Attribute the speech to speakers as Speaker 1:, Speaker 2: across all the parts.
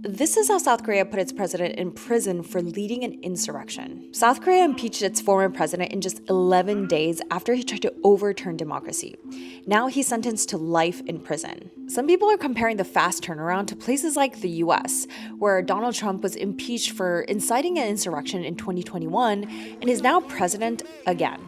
Speaker 1: This is how South Korea put its president in prison for leading an insurrection. South Korea impeached its former president in just 11 days after he tried to overturn democracy. Now he's sentenced to life in prison. Some people are comparing the fast turnaround to places like the US, where Donald Trump was impeached for inciting an insurrection in 2021 and is now president again.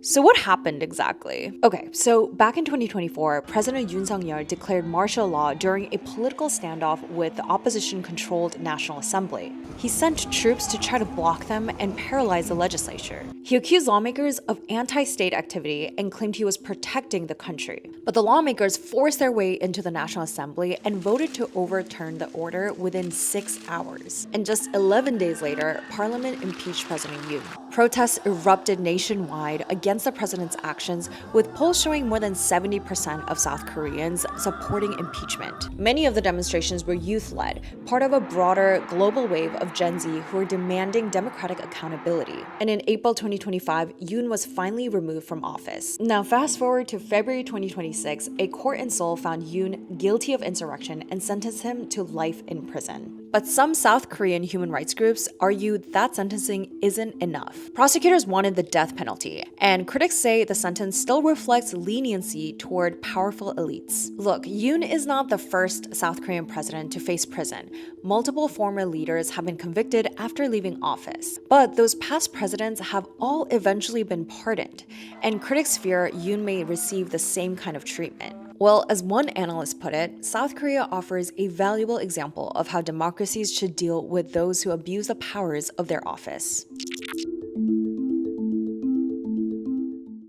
Speaker 1: So what happened exactly? Okay, so back in 2024, President Yoon Suk-yeol declared martial law during a political standoff with the opposition-controlled National Assembly. He sent troops to try to block them and paralyze the legislature. He accused lawmakers of anti-state activity and claimed he was protecting the country. But the lawmakers forced their way into the National Assembly and voted to overturn the order within 6 hours. And just 11 days later, Parliament impeached President Yoon. Protests erupted nationwide against the president's actions, with polls showing more than 70% of South Koreans supporting impeachment. Many of the demonstrations were youth-led, part of a broader global wave of Gen Z who were demanding democratic accountability. And in April 2025, Yoon was finally removed from office. Now fast forward to February 2026, a court in Seoul found Yoon guilty of insurrection and sentenced him to life in prison. But some South Korean human rights groups argue that sentencing isn't enough. Prosecutors wanted the death penalty, and critics say the sentence still reflects leniency toward powerful elites. Look, Yoon is not the first South Korean president to face prison. Multiple former leaders have been convicted after leaving office. But those past presidents have all eventually been pardoned, and critics fear Yoon may receive the same kind of treatment. Well, as one analyst put it, South Korea offers a valuable example of how democracies should deal with those who abuse the powers of their office.